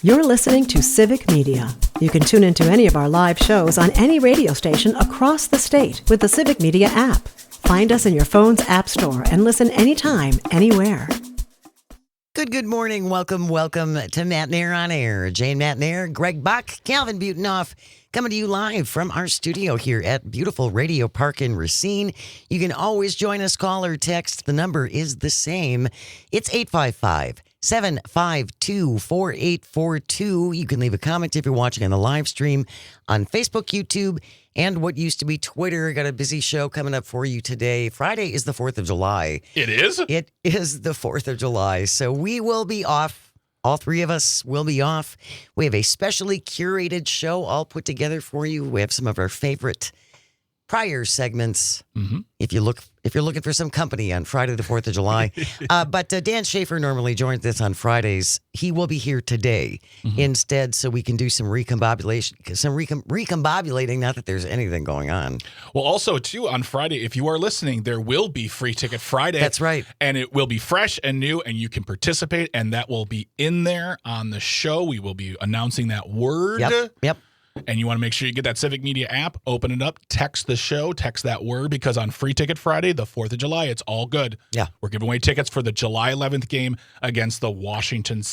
You're listening to Civic Media. You can tune into any of our live shows on any radio station across the state with the Civic Media app. Find us in your phone's app store and listen anytime, anywhere. Good morning. Welcome to Matt Nair on Air. Jane Matt Nair, Greg Bach, Calvin Butonoff, coming to you live from our studio here at beautiful Radio Park in Racine. You can always join us, call or text. The number is the same. It's 855-752-4842. You can leave a comment if you're watching on the live stream on Facebook, YouTube, and what used to be Twitter. Got a busy show coming up for you today. Friday is the 4th of July. It is? It is the 4th of July. So we will be off. All three of us will be off. We have a specially curated show all put together for you. We have some of our favorite prior segments. Mm-hmm. If you're looking for some company on Friday the 4th of July. But Dan Schaefer normally joins us on Fridays. He will be here today instead, so we can do some recombobulating, not that there's anything going on. Well, also, too, on Friday, if you are listening, there will be Free Ticket Friday. That's right. And it will be fresh and new, and you can participate, and that will be in there on the show. We will be announcing that word. Yep. And you want to make sure you get that Civic Media app, open it up, text the show, text that word, because on Free Ticket Friday, the 4th of July, it's all good. Yeah. We're giving away tickets for the July 11th game against the Washington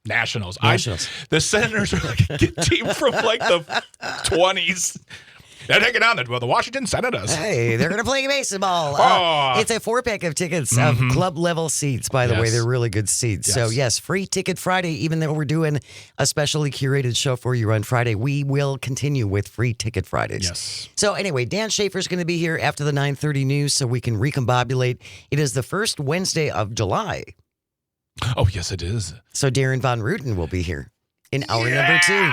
Nationals. The Senators are like a team from like the 20s. They're taking on the Washington Senators. Hey, they're going to play baseball. It's a 4-pack of tickets of club-level seats, by the way. They're really good seats. Yes. So, yes, Free Ticket Friday, even though we're doing a specially curated show for you on Friday, we will continue with Free Ticket Fridays. Yes. So, anyway, Dan Schaefer's going to be here after the 9:30 news so we can recombobulate. It is the first Wednesday of July. Oh, yes, it is. So, Darren Von Ruten will be here in hour number 2.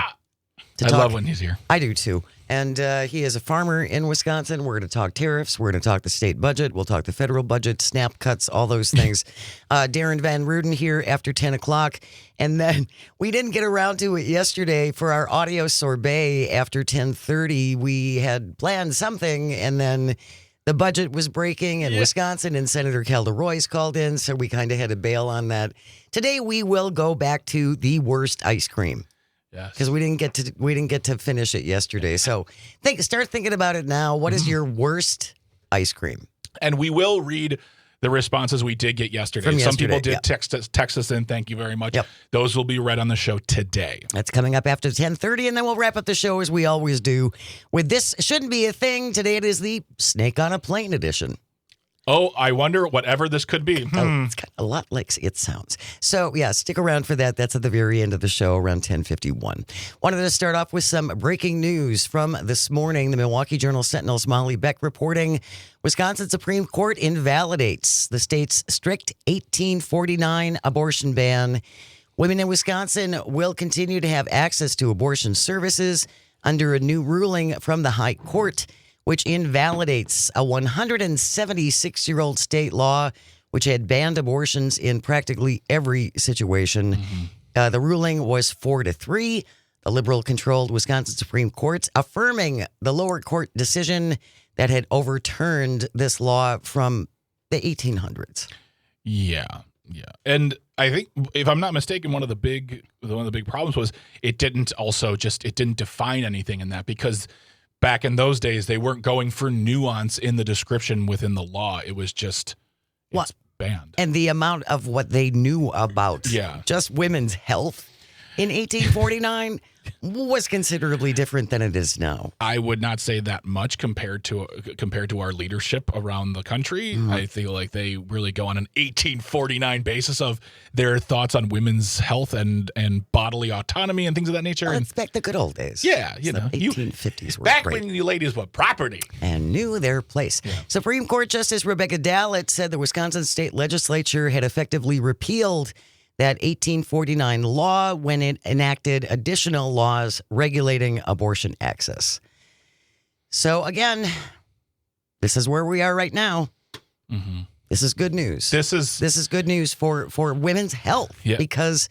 I love when he's here. I do, too. And he is a farmer in Wisconsin. We're going to talk tariffs. We're going to talk the state budget. We'll talk the federal budget, SNAP cuts, all those things. Darren Van Ruden here after 10 o'clock. And then we didn't get around to it yesterday for our audio sorbet after 10:30. We had planned something, and then the budget was breaking in Wisconsin, and Senator Calderoy's called in, so we kind of had to bail on that. Today we will go back to the worst ice cream. Yes. Because we didn't get to finish it yesterday. So start thinking about it now. What is your worst ice cream? And we will read the responses we did get yesterday. Some people did text us in. Thank you very much. Yep. Those will be read on the show today. That's coming up after 10:30, and then we'll wrap up the show as we always do with This Shouldn't Be a Thing. Today it is the Snake on a Plane edition. Oh, I wonder whatever this could be. Oh, it's got a lot like it sounds. So, yeah, stick around for that. That's at the very end of the show, around 10:51. Wanted to start off with some breaking news from this morning. The Milwaukee Journal-Sentinel's Molly Beck reporting Wisconsin Supreme Court invalidates the state's strict 1849 abortion ban. Women in Wisconsin will continue to have access to abortion services under a new ruling from the High Court, which invalidates a 176-year-old state law which had banned abortions in practically every situation. The ruling was 4-3. The liberal-controlled Wisconsin Supreme Court affirming the lower court decision that had overturned this law from the 1800s. Yeah. And I think, if I'm not mistaken, one of the big problems was it didn't define anything in that, because back in those days, they weren't going for nuance in the description within the law. It was just, it's banned. And the amount of what they knew about just women's health in 1849 was considerably different than it is now. I would not say that much compared to our leadership around the country. I feel like they really go on an 1849 basis of their thoughts on women's health and bodily autonomy and things of that nature. Well, it's back the good old days. Yeah, the 1850s were back great. when you ladies were property and knew their place. Yeah. Supreme Court Justice Rebecca Dallett said the Wisconsin State Legislature had effectively repealed that 1849 law when it enacted additional laws regulating abortion access. So again, this is where we are right now. This is good news. This is good news for women's health because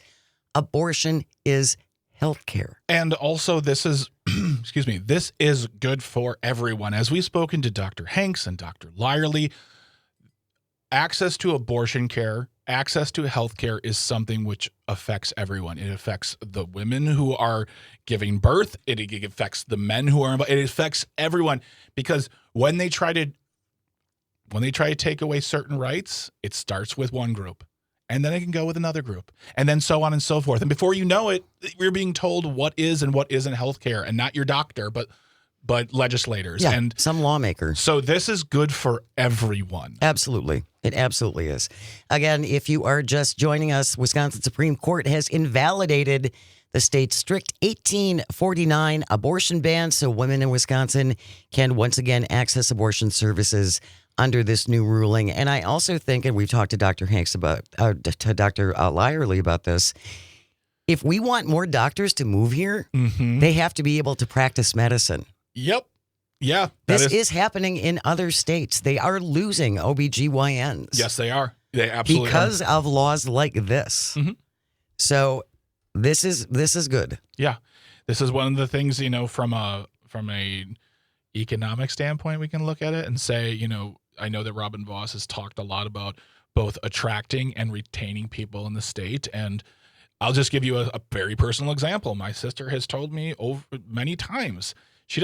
abortion is health care. And also this is, this is good for everyone. As we've spoken to Dr. Hanks and Dr. Lyerly, access to abortion care access to healthcare is something which affects everyone. It affects the women who are giving birth. It affects the men who are involved. It affects everyone, because when they try to take away certain rights, it starts with one group, and then it can go with another group, and then so on and so forth. And before you know it, you're being told what is and what isn't healthcare, and not your doctor, but legislators and some lawmakers. So this is good for everyone. Absolutely. It absolutely is. Again, if you are just joining us, Wisconsin Supreme Court has invalidated the state's strict 1849 abortion ban, so women in Wisconsin can once again access abortion services under this new ruling. And I also think, and we've talked to Dr. Hanks about, to Dr. Lyerly about this, if we want more doctors to move here, they have to be able to practice medicine. Yep. Yeah. This is happening in other states. They are losing OBGYNs. Yes, they are. They absolutely because are. of laws like this. So this is good. Yeah. This is one of the things, from a economic standpoint, we can look at it and say, I know that Robin Vos has talked a lot about both attracting and retaining people in the state. And I'll just give you a very personal example. My sister has told me many times she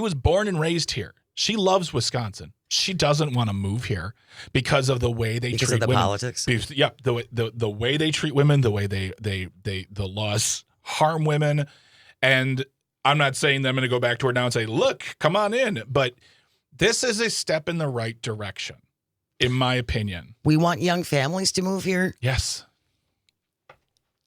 was born and raised here. She loves Wisconsin. She doesn't want to move here because of the way they treat women. Because of the politics? Yeah, the way they treat women, the way the laws harm women. And I'm not saying that I'm going to go back to her now and say, look, come on in. But this is a step in the right direction, in my opinion. We want young families to move here. Yes.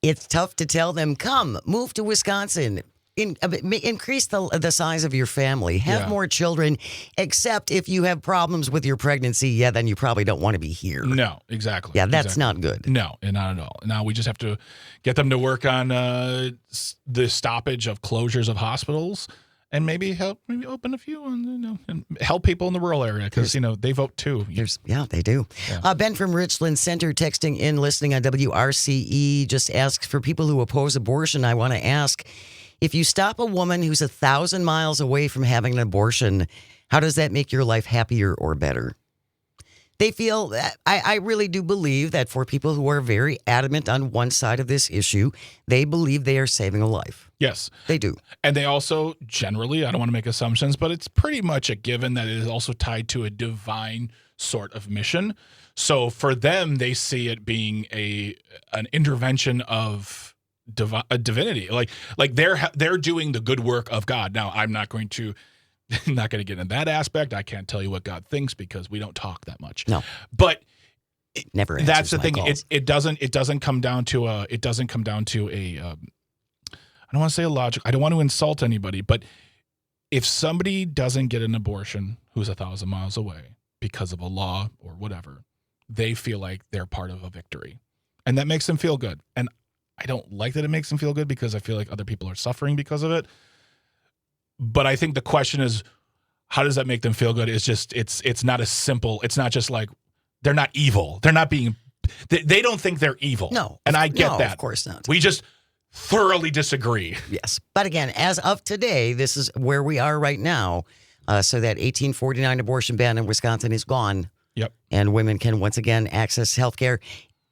It's tough to tell them, come, move to Wisconsin. Increase the size of your family. Have more children, except if you have problems with your pregnancy, then you probably don't want to be here. No, exactly. Yeah, that's not good. No, not at all. Now we just have to get them to work on the stoppage of closures of hospitals, and maybe open a few and help people in the rural area, because they vote too. They do. Yeah. Ben from Richland Center texting in, listening on WRCE, just asks, for people who oppose abortion, I want to ask, if you stop a woman who's 1,000 miles away from having an abortion, how does that make your life happier or better? They feel that I really do believe that for people who are very adamant on one side of this issue, they believe they are saving a life. Yes. They do. And they also generally, I don't want to make assumptions, but it's pretty much a given that it is also tied to a divine sort of mission. So for them, they see it being an intervention of a divinity, like they're doing the good work of God. Now, I'm not going to get into that aspect. I can't tell you what God thinks because we don't talk that much. No, but never. That's the thing. Calls. It doesn't come down to a. I don't want to say a logic. I don't want to insult anybody, but if somebody doesn't get an abortion who's 1,000 miles away because of a law or whatever, they feel like they're part of a victory, and that makes them feel good. And I don't like that it makes them feel good because I feel like other people are suffering because of it. But I think the question is, how does that make them feel good? It's not as simple. It's not just like they're not evil. They're not being. They don't think they're evil. No, and I get that. Of course not. We just thoroughly disagree. Yes, but again, as of today, this is where we are right now. So that 1849 abortion ban in Wisconsin is gone. Yep, and women can once again access health care.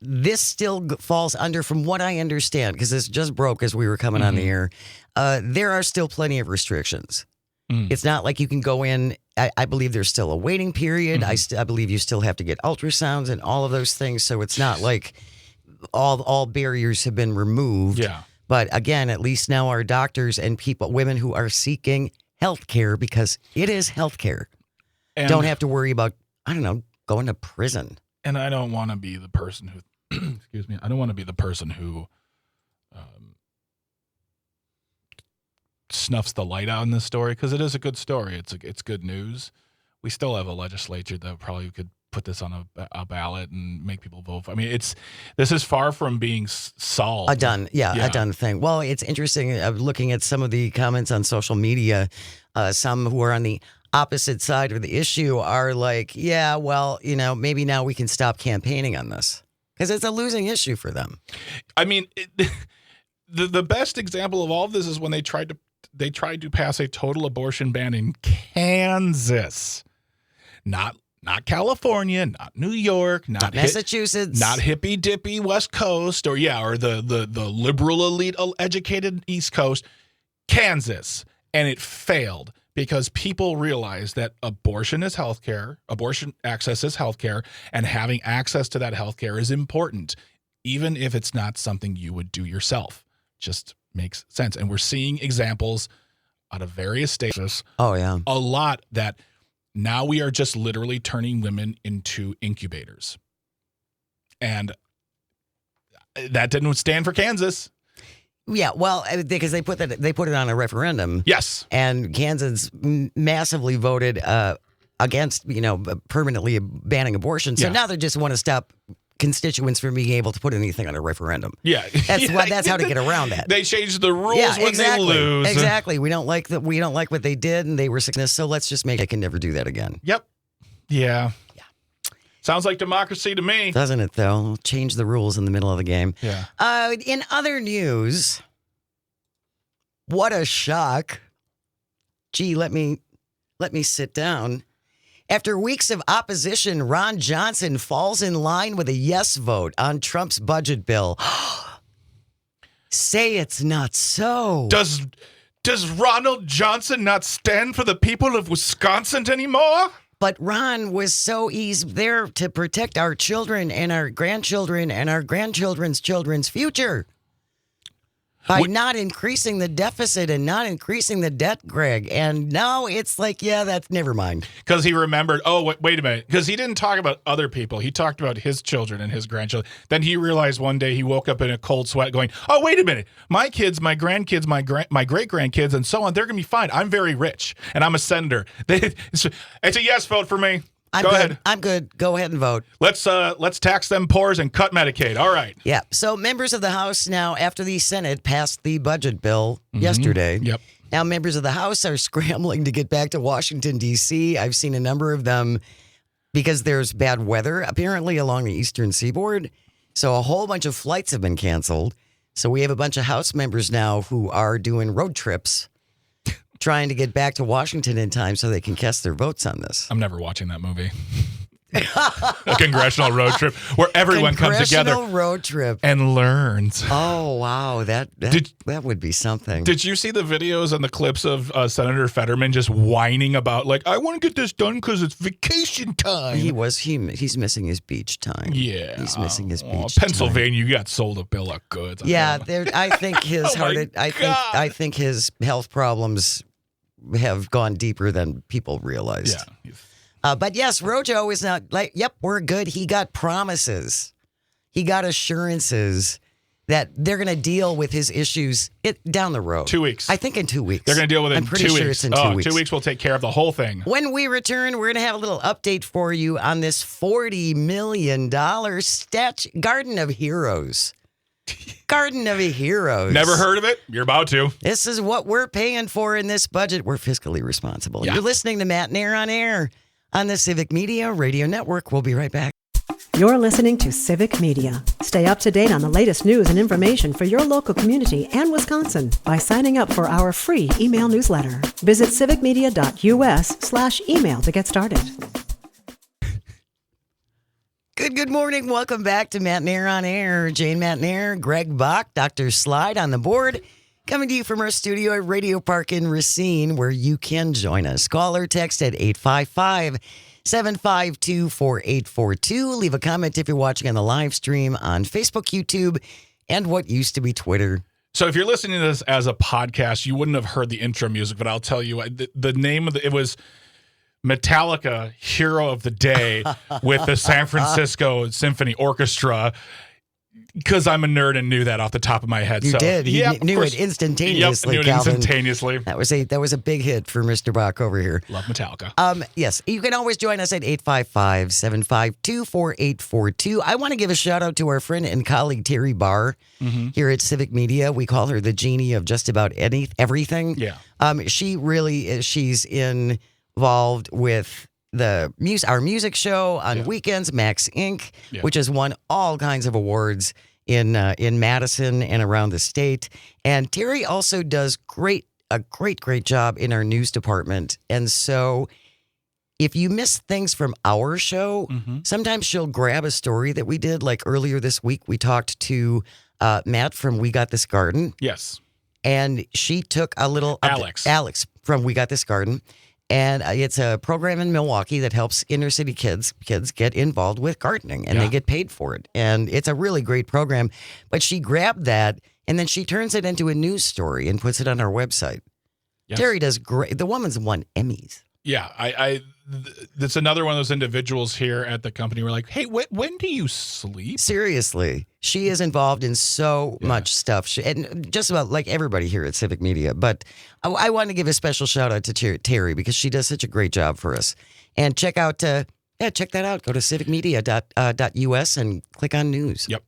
This still falls under, from what I understand, because this just broke as we were coming on the air, there are still plenty of restrictions. It's not like you can go in. I believe there's still a waiting period. I believe you still have to get ultrasounds and all of those things. So it's not like all barriers have been removed. Yeah. But again, at least now our doctors and women who are seeking health care, because it is health care, don't have to worry about, going to prison. And I don't want to be the person who, excuse me, I don't want to be the person who snuffs the light out in this story, because it is a good story. It's good news. We still have a legislature that probably could put this on a ballot and make people vote for. I mean, this is far from being solved. A done thing. Well, it's interesting looking at some of the comments on social media. Some who are on the opposite side of the issue are like, yeah, well, maybe now we can stop campaigning on this, because it's a losing issue for them. I mean, the best example of all of this is when they tried to pass a total abortion ban in Kansas, not not California, not New York, not Massachusetts, not hippy dippy West Coast, or the liberal elite educated East Coast, Kansas, and it failed because people realized that abortion is healthcare, abortion access is healthcare, and having access to that healthcare is important, even if it's not something you would do yourself. Just makes sense, and we're seeing examples out of various states. Oh yeah, a lot that. Now we are just literally turning women into incubators. And that didn't stand for Kansas. Yeah, well, because they put it on a referendum. Yes. And Kansas massively voted against, permanently banning abortion. So now they just want to stop constituents from being able to put anything on a referendum. Yeah. That's how to get around that. They changed the rules when they lose. Exactly. We don't like what they did, and they were sickness, so let's just make it can never do that again. Yep. Yeah. Sounds like democracy to me. Doesn't it, though? Change the rules in the middle of the game. Yeah. In other news, what a shock. Gee, let me sit down. After weeks of opposition, Ron Johnson falls in line with a yes vote on Trump's budget bill. Say it's not so. Does Ronald Johnson not stand for the people of Wisconsin anymore? But Ron he's there to protect our children and our grandchildren and our grandchildren's children's future. By not increasing the deficit and not increasing the debt, Greg. And now it's like, that's never mind. Because he remembered, wait a minute. Because he didn't talk about other people. He talked about his children and his grandchildren. Then he realized one day he woke up in a cold sweat going, oh, wait a minute. My kids, my grandkids, my great-grandkids, and so on, they're going to be fine. I'm very rich, and I'm a senator. It's a yes vote for me. Go ahead. I'm good. Go ahead and vote. Let's tax them poors and cut Medicaid. All right. Yeah. So members of the House now, after the Senate passed the budget bill yesterday. Yep. Now members of the House are scrambling to get back to Washington, D.C. I've seen a number of them because there's bad weather apparently along the eastern seaboard. So a whole bunch of flights have been canceled. So we have a bunch of House members now who are doing road trips trying to get back to Washington in time so they can cast their votes on this. I'm never watching that movie. A congressional road trip where everyone comes together. Congressional road trip. And learns. Oh, wow. That would be something. Did you see the videos and the clips of Senator Fetterman just whining about, like, I want to get this done because it's vacation time? He's missing his beach time. Yeah. He's missing his beach Pennsylvania, you got sold a bill of goods. I think his I think his health problems have gone deeper than people realized. Yeah. But yes, Rojo is not like, yep, we're good. He got promises. He got assurances that they're going to deal with his issues down the road. 2 weeks. I think in 2 weeks. They're going to deal with it in 2 weeks. I'm pretty sure it's in 2 weeks. 2 weeks will take care of the whole thing. When we return, we're going to have a little update for you on this $40 million Garden of Heroes. Garden of Heroes. Never heard of it? You're about to. This is what we're paying for in this budget. We're fiscally responsible. Yeah. You're listening to Matt Nair on Air on the Civic Media Radio Network. We'll be right back. You're listening to Civic Media. Stay up to date on the latest news and information for your local community and Wisconsin by signing up for our free email newsletter. Visit civicmedia.us/email to get started. Good morning. Welcome back to Matt Nair on Air. Jane Matt Nair, Greg Bach, Dr. Slide on the board. Coming to you from our studio at Radio Park in Racine, where you can join us. Call or text at 855-752-4842. Leave a comment if you're watching on the live stream on Facebook, YouTube, and what used to be Twitter. So if you're listening to this as a podcast, you wouldn't have heard the intro music, but I'll tell you, the name of it was Metallica, Hero of the Day, with the San Francisco Symphony Orchestra. Because I'm a nerd and knew that off the top of my head. You did. You knew it instantaneously, Yep, Calvin. Instantaneously. That was a big hit for Mr. Bach over here. Love Metallica. Yes, you can always join us at 855-752-4842. I want to give a shout out to our friend and colleague Terry Barr here at Civic Media. We call her the genie of just about everything. Yeah. She really is. She's involved with our music show on weekends, Max Inc., which has won all kinds of awards in Madison and around the state. And Terry also does a great job in our news department. And so if you miss things from our show, sometimes she'll grab a story that we did. Like earlier this week, we talked to Matt from We Got This Garden. Yes. And she took a little... Alex from We Got This Garden. And it's a program in Milwaukee that helps inner city kids get involved with gardening, and they get paid for it. And it's a really great program. But she grabbed that, and then she turns it into a news story and puts it on our website. Yes. Terry does great. The woman's won Emmys. Yeah, that's another one of those individuals here at the company. We're like, hey, when do you sleep? Seriously, she is involved in so much stuff, and just about like everybody here at Civic Media. But I want to give a special shout out to Terry because she does such a great job for us. And check that out. Go to civicmedia.us and click on news. Yep.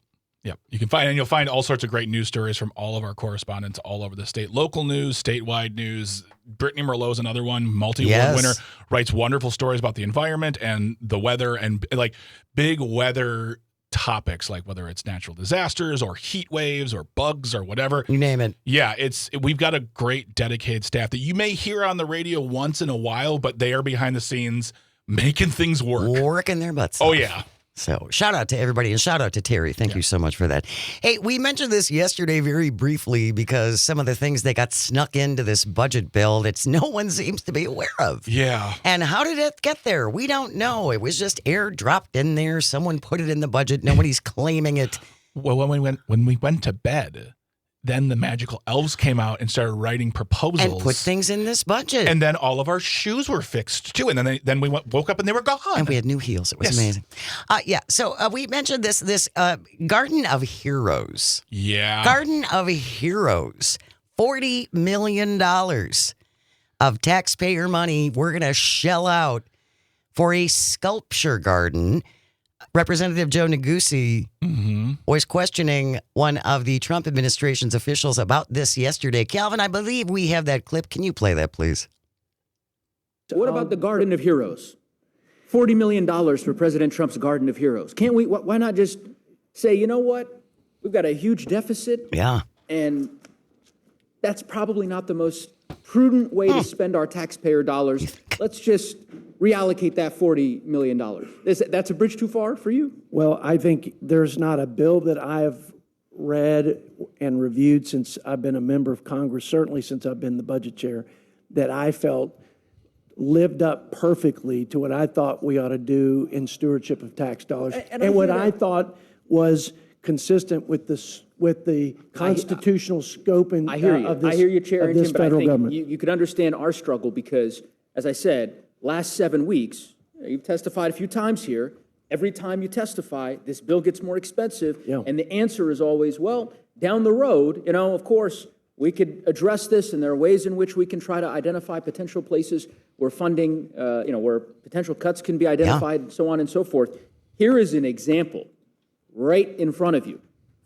You'll find all sorts of great news stories from all of our correspondents all over the state. Local news, statewide news. Brittany Merlot's another one, multi-award winner, writes wonderful stories about the environment and the weather and like big weather topics, like whether it's natural disasters or heat waves or bugs or whatever. You name it. Yeah, we've got a great dedicated staff that you may hear on the radio once in a while, but they are behind the scenes making things work. Working their butts off. Oh, yeah. So shout out to everybody and shout out to Terry. Thank you so much for that. Hey, we mentioned this yesterday very briefly because some of the things that got snuck into this budget bill that no one seems to be aware of. Yeah. And how did it get there? We don't know. It was just airdropped in there. Someone put it in the budget. Nobody's claiming it. Well, when we went to bed, then the magical elves came out and started writing proposals. And put things in this budget. And then all of our shoes were fixed, too. And then we woke up and they were gone. And we had new heels. It was amazing. So we mentioned this Garden of Heroes. Yeah. Garden of Heroes. $40 million of taxpayer money we're going to shell out for a sculpture garden. Representative Joe Neguse was questioning one of the Trump administration's officials about this yesterday. Calvin, I believe we have that clip. Can you play that, please? What about the Garden of Heroes? $40 million for President Trump's Garden of Heroes. Can't we, why not just say, you know what? We've got a huge deficit. Yeah. And that's probably not the most prudent way to spend our taxpayer dollars. Let's just reallocate that $40 million. That's a bridge too far for you? Well, I think there's not a bill that I've read and reviewed since I've been a member of Congress, certainly since I've been the budget chair, that I felt lived up perfectly to what I thought we ought to do in stewardship of tax dollars. And what I thought was consistent with the constitutional scope and I hear you. of this, I hear you, Chair of this but I federal think government. you could understand our struggle because, as I said, last 7 weeks, you've testified a few times here. Every time you testify, this bill gets more expensive. Yeah. And the answer is always, well, down the road, of course, we could address this, and there are ways in which we can try to identify potential places where funding, where potential cuts can be identified, and so on and so forth. Here is an example right in front of you.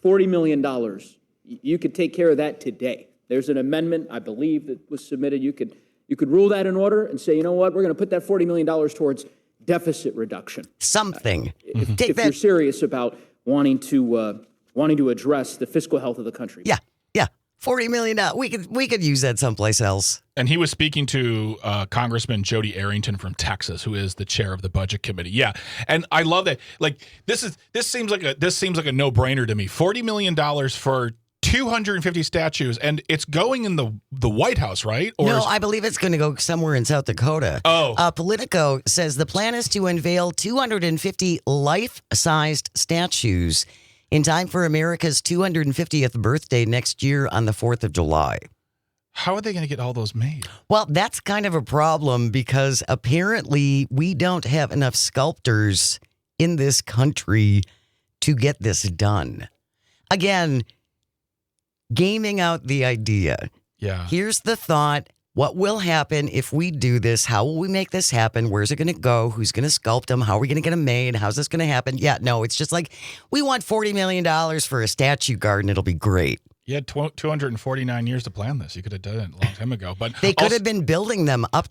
$40 million. You could take care of that today. There's an amendment, I believe, that was submitted. You could rule that in order and say, you know what, we're going to put that $40 million towards deficit reduction. Something. If you're serious about wanting to address the fiscal health of the country. Yeah. $40 million. We could use that someplace else. And he was speaking to Congressman Jody Arrington from Texas, who is the chair of the Budget Committee. Yeah, and I love that. Like this seems like a no-brainer to me. $40 million for 250 statues, and it's going in the White House, right? No, I believe it's going to go somewhere in South Dakota. Oh. Politico says the plan is to unveil 250 life-sized statues in time for America's 250th birthday next year on the 4th of July. How are they going to get all those made? Well, that's kind of a problem because apparently we don't have enough sculptors in this country to get this done. Again, gaming out the idea. Yeah. Here's the thought. What will happen if we do this? How will we make this happen? Where's it going to go? Who's going to sculpt them? How are we going to get them made? How's this going to happen? Yeah, no, it's just like, we want $40 million for a statue garden. It'll be great. You had 249 years to plan this. You could have done it a long time ago. But they could have been making them up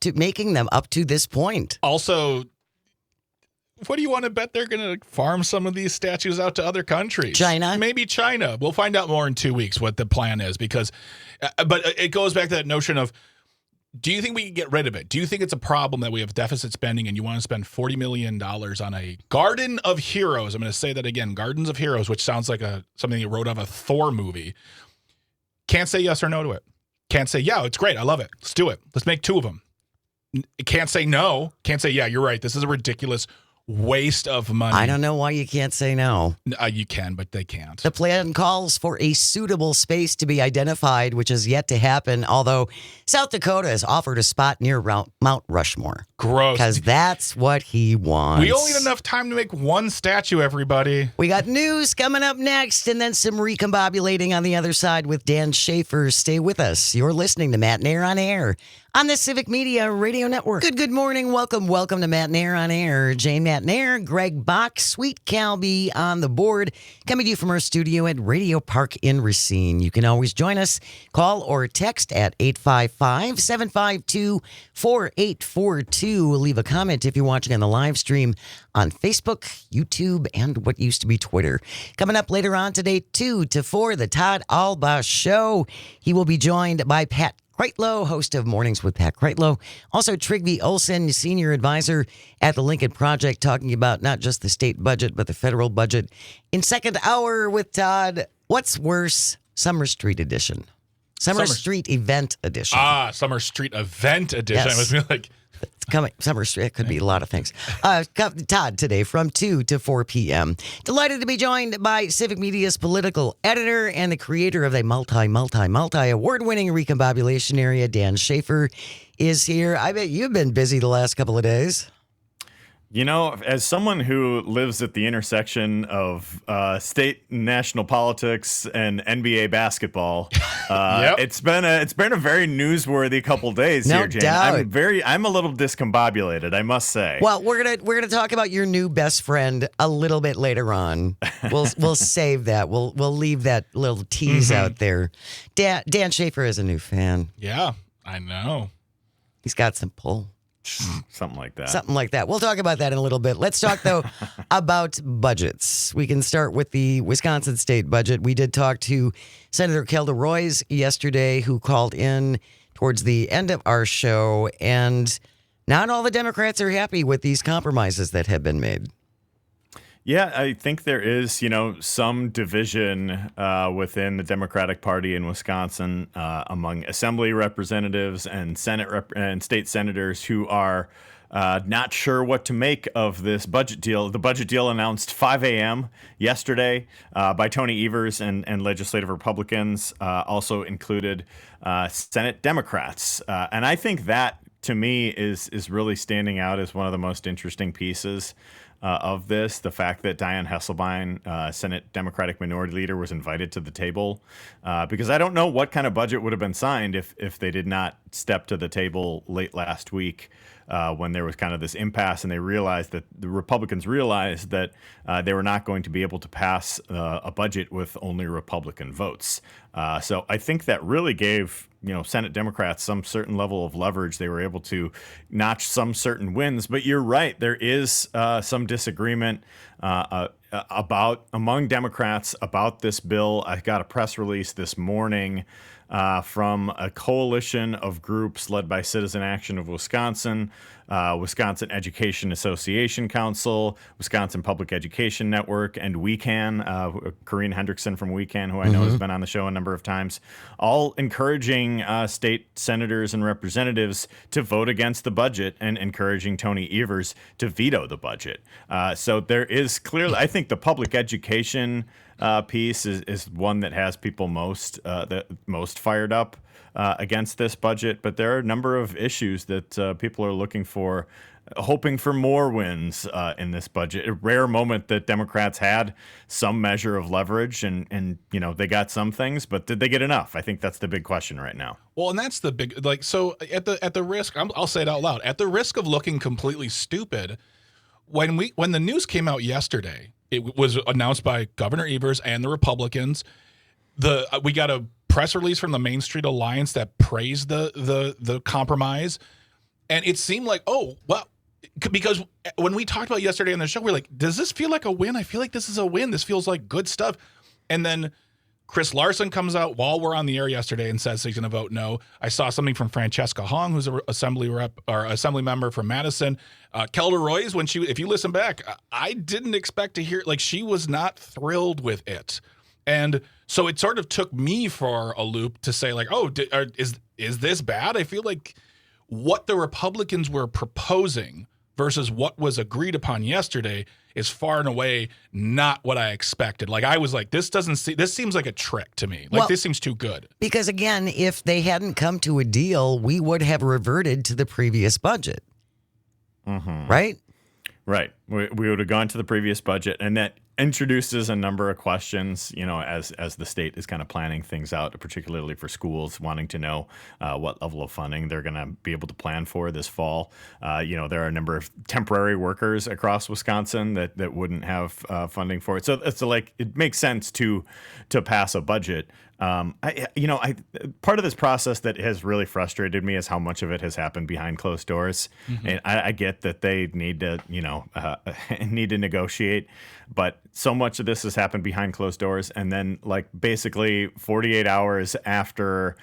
to this point. Also, what do you want to bet they're going to farm some of these statues out to other countries? China? Maybe China. We'll find out more in 2 weeks what the plan is because, but it goes back to that notion of Do you think we can get rid of it? Do you think it's a problem that we have deficit spending and you want to spend $40 million on a Garden of Heroes? I'm going to say that again, Gardens of Heroes, which sounds like something you wrote of a Thor movie. Can't say yes or no to it. Can't say, yeah, it's great. I love it. Let's do it. Let's make 2 of them. Can't say no. Can't say, yeah, you're right. This is a ridiculous waste of money. I don't know why you can't say no. You can, but they can't. The plan calls for a suitable space to be identified, which is yet to happen, although South Dakota has offered a spot near Mount Rushmore. Gross. Because that's what he wants. We only need enough time to make 1 statue, everybody. We got news coming up next, and then some recombobulating on the other side with Dan Schaefer. Stay with us. You're listening to Matt Nair on Air on the Civic Media Radio Network. Good morning. Welcome to Matt Nair on Air. Jane Matt Nair, Greg Bach, Sweet Calby on the board, coming to you from our studio at Radio Park in Racine. You can always join us. Call or text at 855-752-4842. Leave a comment if you're watching on the live stream on Facebook, YouTube, and what used to be Twitter. Coming up later on today, 2 to 4, the Todd Alba Show. He will be joined by Pat Kreitlow, host of Mornings with Pat Kreitlow. Also, Trygve Olsen, senior advisor at the Lincoln Project, talking about not just the state budget, but the federal budget. In second hour with Todd, what's worse? Summer Street Edition. Summer Street Event Edition. Summer Street Event Edition. Yes. I was like... It's coming. Summer Street. It could be a lot of things. Todd today from 2 to 4 p.m. Delighted to be joined by Civic Media's political editor and the creator of the multi-award-winning Recombobulation Area, Dan Schaefer, is here. I bet you've been busy the last couple of days. You know, as someone who lives at the intersection of state and national politics and NBA basketball, Yep. it's been a very newsworthy couple days No here, Jane. doubt. I'm a little discombobulated, I must say. Well, we're gonna talk about your new best friend a little bit later on. We'll save that. We'll leave that little tease out there. Dan Schaefer is a new fan. Yeah, I know. He's got some pull. Something like that. Something like that. We'll talk about that in a little bit. Let's talk, though, about budgets. We can start with the Wisconsin state budget. We did talk to Senator Kelda Roys yesterday, who called in towards the end of our show, and not all the Democrats are happy with these compromises that have been made. Yeah, I think there is, some division within the Democratic Party in Wisconsin among assembly representatives and and state senators who are not sure what to make of this budget deal. The budget deal announced 5 a.m. yesterday by Tony Evers and legislative Republicans, also included Senate Democrats. And I think that, to me, is really standing out as one of the most interesting pieces of this, the fact that Dianne Hesselbein, Senate Democratic Minority Leader, was invited to the table, because I don't know what kind of budget would have been signed if they did not step to the table late last week when there was kind of this impasse, and the Republicans realized that they were not going to be able to pass a budget with only Republican votes. So I think that really gave Senate Democrats some certain level of leverage. They were able to notch some certain wins. But you're right, there is some disagreement among Democrats about this bill. I got a press release this morning from a coalition of groups led by Citizen Action of Wisconsin, Wisconsin Education Association Council, Wisconsin Public Education Network, and WeCan, Corinne Hendrickson from WeCan, who I know has been on the show a number of times, all encouraging state senators and representatives to vote against the budget and encouraging Tony Evers to veto the budget. So there is clearly, I think the public education piece is one that has people most fired up against this budget, but there are a number of issues that people are looking for, hoping for more wins in this budget. A rare moment that Democrats had some measure of leverage, and they got some things, but did they get enough? I think that's the big question right now. Well, and that's the big so at the risk, I'll say it out loud, at the risk of looking completely stupid, when the news came out yesterday, it was announced by Governor Evers and the Republicans. We got a press release from the Main Street Alliance that praised the compromise, and it seemed like, oh, well, because when we talked about it yesterday on the show, we were like, does this feel like a win? I feel like this is a win. This feels like good stuff. And then Chris Larson comes out while we're on the air yesterday and says he's going to vote no. I saw something from Francesca Hong, who's an assembly member from Madison. Kelda Roys, if you listen back, I didn't expect to hear, like, she was not thrilled with it. And so it sort of took me for a loop to say, like, oh, is this bad? I feel like what the Republicans were proposing versus what was agreed upon yesterday is far and away not what I expected. Like, I was like, this seems like a trick to me. Like, this seems too good. Because again, if they hadn't come to a deal, we would have reverted to the previous budget. Mm-hmm. Right? Right. We would have gone to the previous budget, and that introduces a number of questions, as the state is kind of planning things out, particularly for schools wanting to know what level of funding they're going to be able to plan for this fall. There are a number of temporary workers across Wisconsin that wouldn't have funding for it. So it's like, it makes sense to pass a budget. Part of this process that has really frustrated me is how much of it has happened behind closed doors. Mm-hmm. And I get that they need to, need to negotiate, but so much of this has happened behind closed doors. And then, like, basically 48 hours after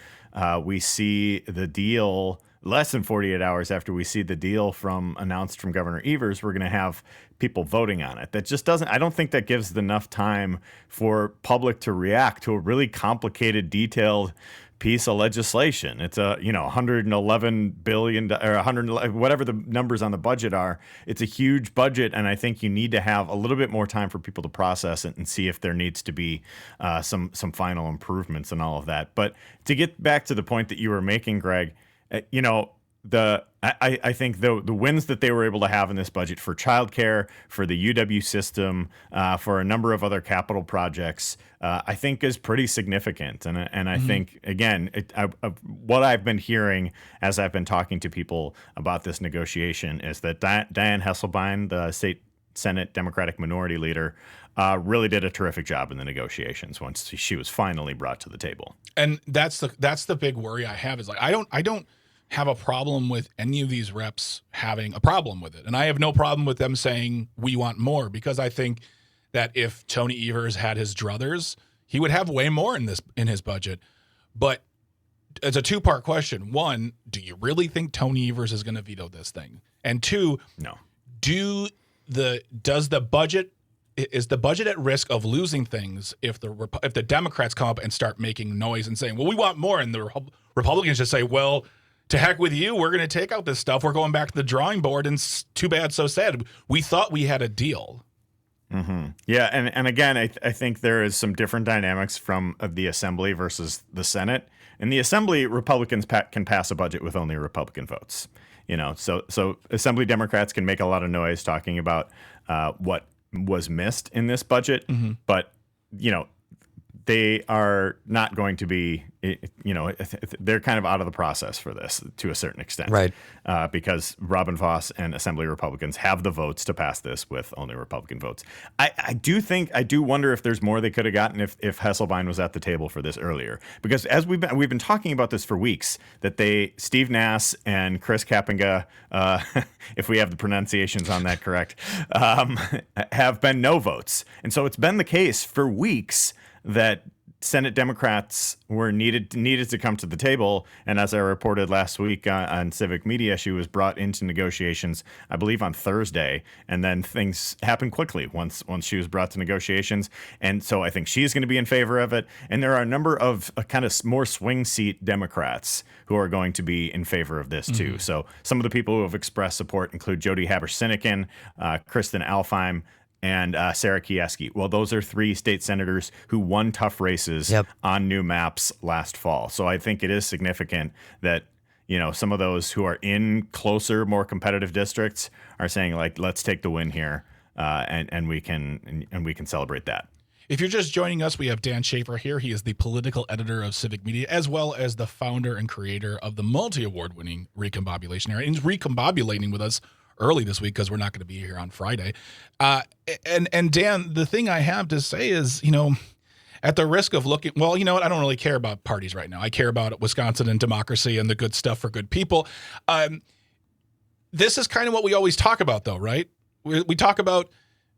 we see the deal, less than 48 hours after we see the deal announced from Governor Evers, we're going to have people voting on it. That just I don't think that gives enough time for public to react to a really complicated, detailed piece of legislation. It's a, $111 billion or 100, whatever the numbers on the budget are. It's a huge budget, and I think you need to have a little bit more time for people to process it and see if there needs to be some final improvements and all of that. But to get back to the point that you were making, Greg, I think the wins that they were able to have in this budget for childcare, for the UW system, for a number of other capital projects, I think is pretty significant. And I think, again, what I've been hearing as I've been talking to people about this negotiation is that Dianne Hesselbein, the state Senate Democratic Minority Leader, really did a terrific job in the negotiations once she was finally brought to the table. And that's the big worry I have, is like, I don't have a problem with any of these reps having a problem with it. And I have no problem with them saying we want more, because I think that if Tony Evers had his druthers, he would have way more in his budget. But it's a two-part question. One, do you really think Tony Evers is going to veto this thing? And two, no. Is the budget at risk of losing things if the Democrats come up and start making noise and saying, well, we want more, and the Republicans just say, well, to heck with you, we're going to take out this stuff. We're going back to the drawing board, and too bad, so sad. We thought we had a deal. Mm-hmm. Yeah, and again, I think there is some different dynamics from the Assembly versus the Senate. In the Assembly, Republicans can pass a budget with only Republican votes. So Assembly Democrats can make a lot of noise talking about what was missed in this budget, mm-hmm. but they are not going to be, they're kind of out of the process for this to a certain extent. Right. Because Robin Vos and Assembly Republicans have the votes to pass this with only Republican votes. I do wonder if there's more they could have gotten if Hesselbein was at the table for this earlier. Because as we've been talking about this for weeks, that Steve Nass and Chris Kapenga, if we have the pronunciations on that correct, have been no votes. And so it's been the case for weeks that Senate Democrats were needed to come to the table. And as I reported last week on Civic Media, she was brought into negotiations, I believe, on Thursday. And then things happened quickly once she was brought to negotiations. And so I think she's going to be in favor of it. And there are a number of kind of more swing seat Democrats who are going to be in favor of this too. Mm-hmm. So some of the people who have expressed support include Jody Haber-Sinekin, Kristen Alfheim, and Sarah Kieski. Well, those are three state senators who won tough races on new maps last fall. So I think it is significant that, some of those who are in closer, more competitive districts are saying, like, let's take the win here, and we can celebrate that. If you're just joining us, we have Dan Schaefer here. He is the political editor of Civic Media, as well as the founder and creator of the multi-award-winning Recombobulation Era. And he's recombobulating with us early this week because we're not going to be here on Friday. And Dan, the thing I have to say is, at the risk of looking, well, you know what? I don't really care about parties right now. I care about Wisconsin and democracy and the good stuff for good people. This is kind of what we always talk about, though, right? We talk about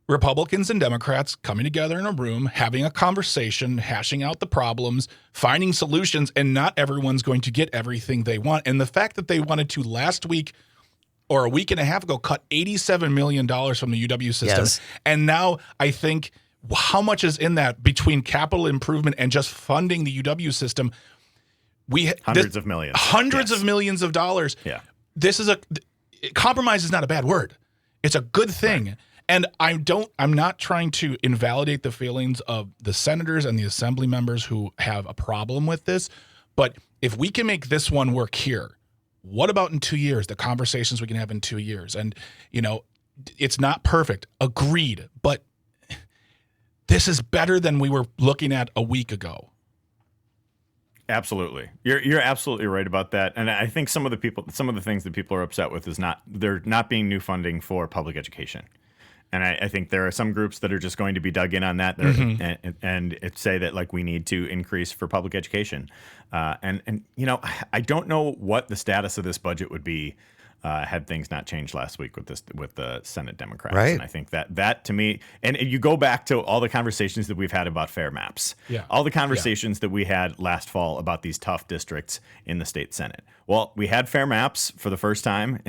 Republicans and Democrats coming together in a room, having a conversation, hashing out the problems, finding solutions, and not everyone's going to get everything they want. And the fact that they wanted to last week or a week and a half ago cut $87 million from the UW system. Yes. And now I think how much is in that between capital improvement and just funding the UW system? Hundreds of millions. Hundreds of millions of dollars. Yeah. This is compromise is not a bad word. It's a good thing. Right. And I'm not trying to invalidate the feelings of the senators and the assembly members who have a problem with this. But if we can make this one work here, what about in 2 years, the conversations we can have in 2 years? And, it's not perfect. Agreed. But this is better than we were looking at a week ago. Absolutely. You're absolutely right about that. And I think some of the things that people are upset with is there not being new funding for public education. And I think there are some groups that are just going to be dug in on that and say that we need to increase for public education. And I don't know what the status of this budget would be had things not changed last week with the Senate Democrats. Right. And I think that to me, and you go back to all the conversations that we've had about fair maps, all the conversations that we had last fall about these tough districts in the state Senate. Well, we had fair maps for the first time.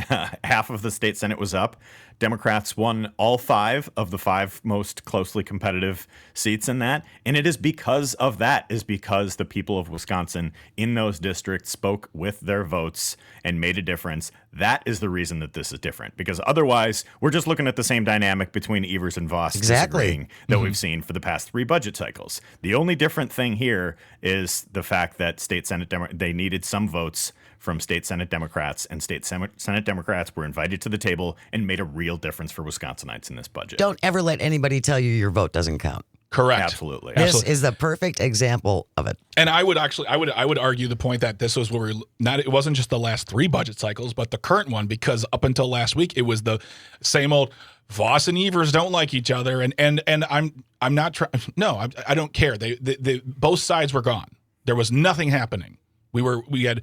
Half of the state Senate was up. Democrats won all 5 of the 5 most closely competitive seats in that. And it is because of that, because the people of Wisconsin in those districts spoke with their votes and made a difference. That is the reason that this is different, because otherwise we're just looking at the same dynamic between Evers and Voss disagreeing that we've seen for the past 3 budget cycles. The only different thing here is the fact that state Senate they needed some votes from state Senate Democrats, and state Senate Democrats were invited to the table and made a real difference for Wisconsinites in this budget. Don't ever let anybody tell you your vote doesn't count. Correct. Absolutely. This is the perfect example of it. And I would argue the point that this was where it wasn't just the last 3 budget cycles, but the current one, because up until last week, it was the same old Voss and Evers don't like each other. And I'm not trying. No, I don't care. They both sides were gone. There was nothing happening. We had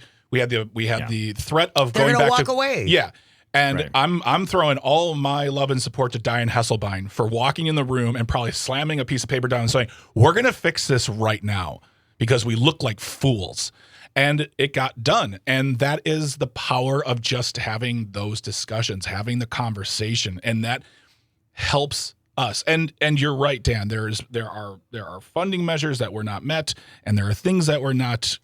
the threat of They're going gonna back walk to away. Yeah. And Right. I'm throwing all my love and support to Diane Hesselbein for walking in the room and probably slamming a piece of paper down and saying, we're going to fix this right now because we look like fools. And it got done. And that is the power of just having those discussions, having the conversation. And that helps us. And you're right, Dan, there are funding measures that were not met, and there are things that were not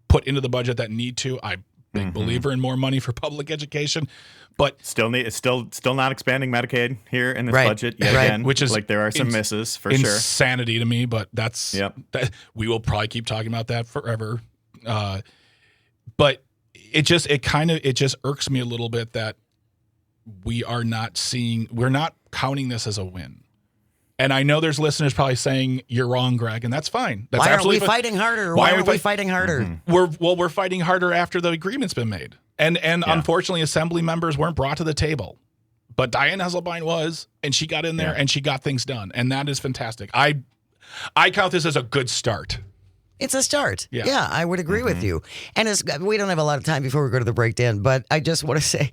put into the budget that need to. I'm a big believer in more money for public education, but Still not expanding Medicaid here in this Right. budget yet Right. again. Which is there are some misses for sure. insanity to me, but Yep. we will probably keep talking about that forever. But it just irks me a little bit that we're not counting this as a win. And I know there's listeners probably saying you're wrong, Greg, and that's fine. That's Why aren't we absolutely fine. fighting harder? Why Why are aren't we we fighting harder? We're fighting harder after the agreement's been made. And unfortunately, assembly members weren't brought to the table. But Diane Hesselbein was, and she got in there and she got things done. And that is fantastic. I count this as a good start. It's a start. Yeah. Yeah, I would agree with you. And we don't have a lot of time before we go to the breakdown, but I just want to say,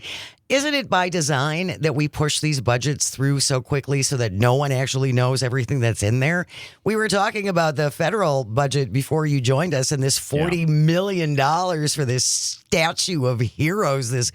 isn't it by design that we push these budgets through so quickly so that no one actually knows everything that's in there? We were talking about the federal budget before you joined us, and this $40 million for this statue of heroes, this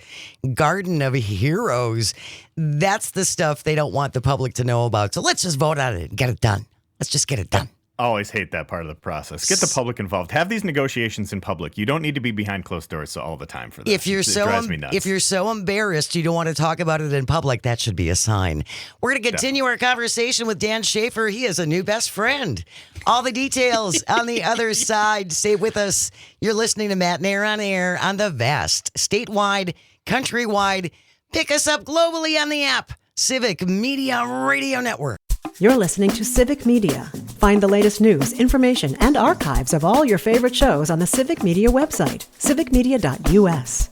garden of heroes. That's the stuff they don't want the public to know about. So let's just vote on it and get it done. Let's just get it done. Always hate that part of the process. Get the public involved. Have these negotiations in public. You don't need to be behind closed doors all the time for this. If you're It drives me nuts. if you're so embarrassed you don't want to talk about it in public, that should be a sign. We're going to continue our conversation with Dan Schaefer. He is a new best friend. All the details on the other side. Stay with us. You're listening to Matt Nair on Air on the vast, statewide, countrywide. Pick us up globally on the app, Civic Media Radio Network. You're listening to Civic Media. Find the latest news, information, and archives of all your favorite shows on the Civic Media website, civicmedia.us.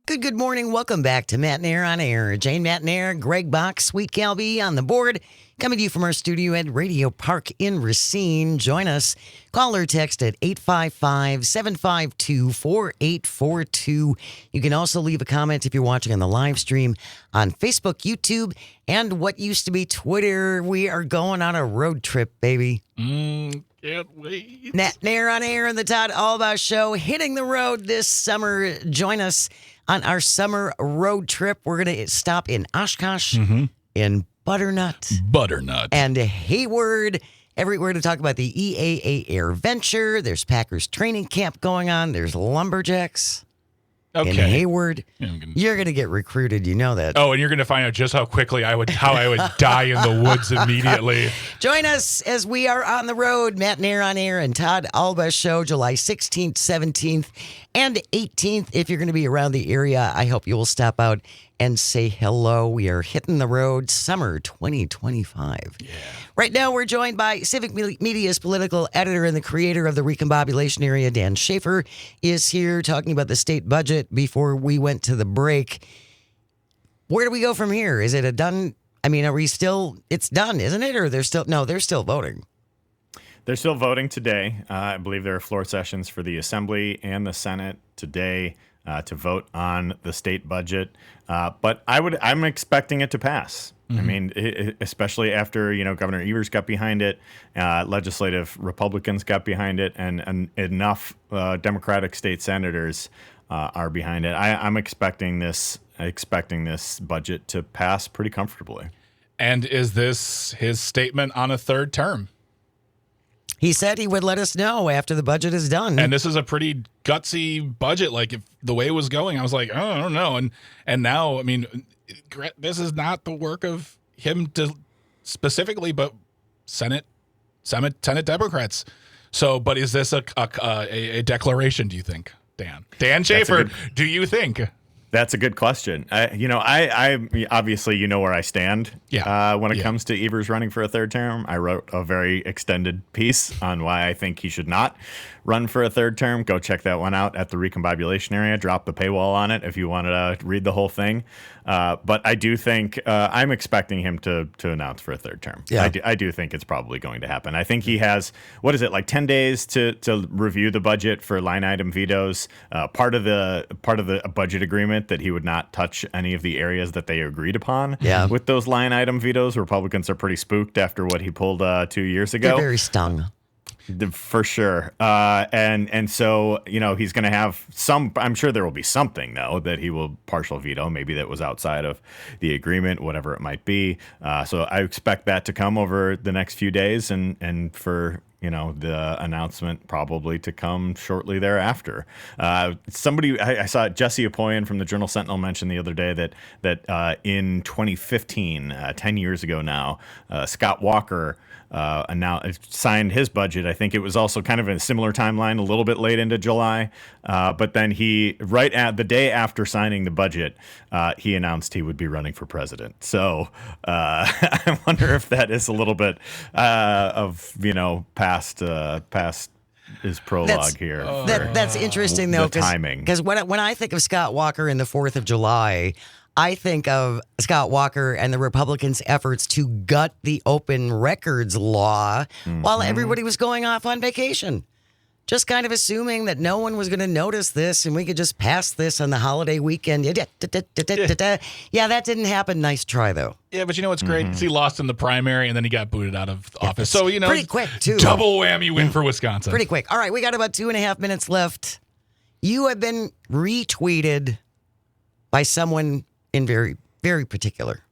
Good morning. Welcome back to Matt Nair on Air. Jane Matt Nair, Greg Bach, Sweet Calby on the board. Coming to you from our studio at Radio Park in Racine. Join us. Call or text at 855-752-4842. You can also leave a comment if you're watching on the live stream on Facebook, YouTube, and what used to be Twitter. We are going on a road trip, baby. Can't wait. Nat Nair on Air and the Todd Albaugh Show hitting the road this summer. Join us on our summer road trip. We're going to stop in Oshkosh, in Butternut, and Hayward. Everywhere to talk about the EAA Air Venture. There's Packers training camp going on. There's Lumberjacks in Hayward. You're going to get recruited. You know that. Oh, and you're going to find out just how quickly I would die in the woods immediately. Join us as we are on the road. Matt Nair on Air and Todd Albaugh Show, July 16th, 17th, and 18th. If you're going to be around the area, I hope you will stop out and say hello. We are hitting the road summer 2025. Yeah. Right now, we're joined by Civic Media's political editor and the creator of the Recombobulation Area, Dan Schaefer, is here talking about the state budget before we went to the break. Where do we go from here? Is it a done? I mean, are we still, it's done, isn't it? Or they're still voting. They're still voting today. I believe there are floor sessions for the Assembly and the Senate today to vote on the state budget. But I'm expecting it to pass. I mean, especially after, Governor Evers got behind it, legislative Republicans got behind it, and enough Democratic state senators are behind it. I'm expecting this budget to pass pretty comfortably. And is this his statement on a third term? He said he would let us know after the budget is done. And this is a pretty gutsy budget. Like, if the way it was going, I was like, oh, I don't know. And now, I mean, this is not the work of him specifically, but Senate Democrats. So, but is this a declaration, do you think, Dan? Dan Schaefer, do you think? That's a good question. I obviously, where I stand when it comes to Evers running for a third term. I wrote a very extended piece on why I think he should not run for a third term. Go check that one out at the Recombobulation Area. Drop the paywall on it if you wanted to read the whole thing. But I do think I'm expecting him to announce for a third term. Yeah. I do think it's probably going to happen. I think he has, 10 days to review the budget for line item vetoes. Part of the budget agreement that he would not touch any of the areas that they agreed upon. Yeah. With those line item vetoes, Republicans are pretty spooked after what he pulled 2 years ago. They're very stung. For sure. And so, he's going to have I'm sure there will be something, though, that he will partial veto. Maybe that was outside of the agreement, whatever it might be. So I expect that to come over the next few days and for, the announcement probably to come shortly thereafter. I saw Jesse Apoyan from the Journal Sentinel mention the other day that in 2015, 10 years ago now, Scott Walker signed his budget. I think it was also kind of a similar timeline, a little bit late into July. But then he, right at the day after signing the budget, he announced he would be running for president. So I wonder if that is a little bit of, past his prologue here. That's interesting, though. The timing. Because when I think of Scott Walker and the 4th of July, I think of Scott Walker and the Republicans' efforts to gut the open records law while everybody was going off on vacation. Just kind of assuming that no one was going to notice this and we could just pass this on the holiday weekend. Yeah, that didn't happen. Nice try, though. Yeah, but what's great? He lost in the primary and then he got booted out of office. So, pretty quick, too. Double whammy win for Wisconsin. Pretty quick. All right, we got about 2.5 minutes left. You have been retweeted by someone in very, very particular.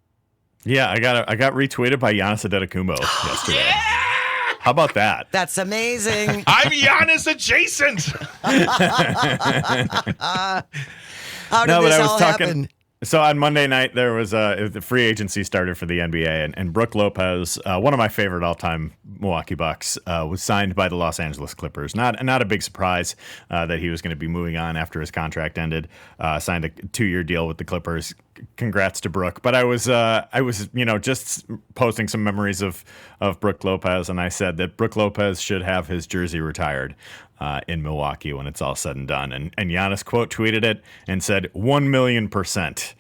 Yeah, I got retweeted by Giannis Antetokounmpo yesterday. Yeah! How about that? That's amazing. I'm Giannis adjacent. How did this all happen? So on Monday night, there was the free agency started for the NBA, and Brook Lopez, one of my favorite all-time Milwaukee Bucks, was signed by the Los Angeles Clippers. Not a big surprise that he was going to be moving on after his contract ended. Signed a 2-year deal with the Clippers. Congrats to Brook. But I was just posting some memories of Brook Lopez, and I said that Brook Lopez should have his jersey retired in Milwaukee when it's all said and done. And Giannis quote tweeted it and said 1,000,000%.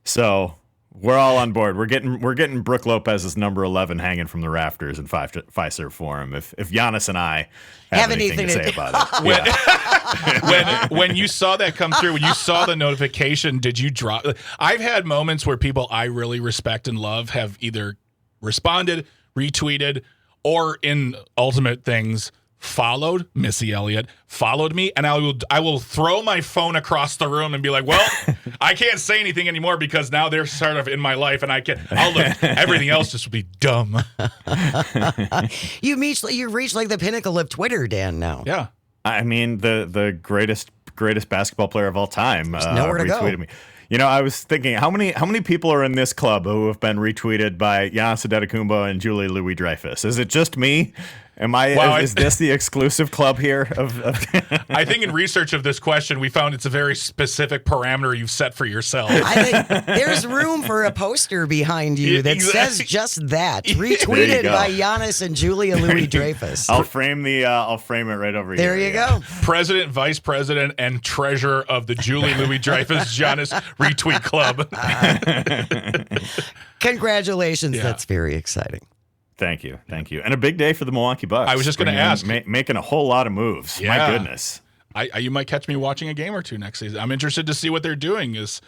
So We're all on board. We're getting Brooke Lopez's number 11 hanging from the rafters in Fiserv Forum. If Giannis and I have anything to say about it. When you saw that come through, when you saw the notification, did you drop? I've had moments where people I really respect and love have either responded, retweeted, or in ultimate things followed Missy Elliott, followed me, and I will throw my phone across the room and be like, well, I can't say anything anymore because now they're sort of in my life, and I'll look, everything else just will be dumb. You've reached like the pinnacle of Twitter, Dan, now. Yeah. I mean, the greatest basketball player of all time nowhere to retweeted go. me. You know, I was thinking, how many people are in this club who have been retweeted by Giannis Antetokounmpo and Julie Louis-Dreyfus? Is it just me? Is this the exclusive club here? I think in research of this question, we found it's a very specific parameter you've set for yourself. I think there's room for a poster behind you that says just that. Retweeted by Giannis and Julia Louis-Dreyfus. I'll frame it right over here. There you go. President, vice president, and treasurer of the Julie Louis-Dreyfus Giannis Retweet Club. Congratulations. Yeah. That's very exciting. Thank you. And a big day for the Milwaukee Bucks. I was just going to ask. Making a whole lot of moves. Yeah. My goodness. You might catch me watching a game or two next season. I'm interested to see what they're doing. Is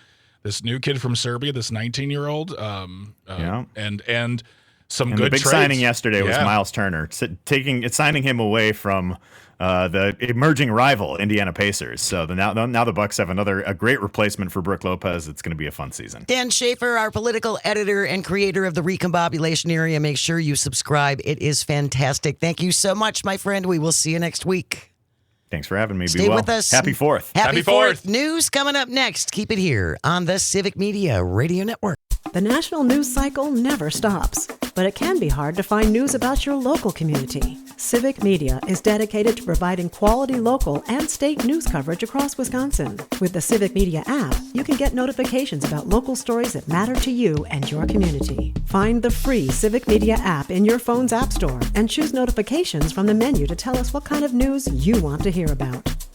this new kid from Serbia, this 19-year-old, and some good the big trades. Signing yesterday was Miles Turner, signing him away from the emerging rival Indiana Pacers. So now the Bucks have a great replacement for Brooke Lopez. It's going to be a fun season. Dan Schaefer, our political editor and creator of the Recombobulation Area. Make sure you subscribe. It is fantastic. Thank you so much, my friend. We will see you next week. Thanks for having me. Stay Be well. with us. Happy 4th. Happy 4th. News coming up next. Keep it here on the Civic Media Radio Network. The national news cycle never stops, but it can be hard to find news about your local community. Civic Media is dedicated to providing quality local and state news coverage across Wisconsin. With the Civic Media app, you can get notifications about local stories that matter to you and your community. Find the free Civic Media app in your phone's app store and choose notifications from the menu to tell us what kind of news you want to hear about.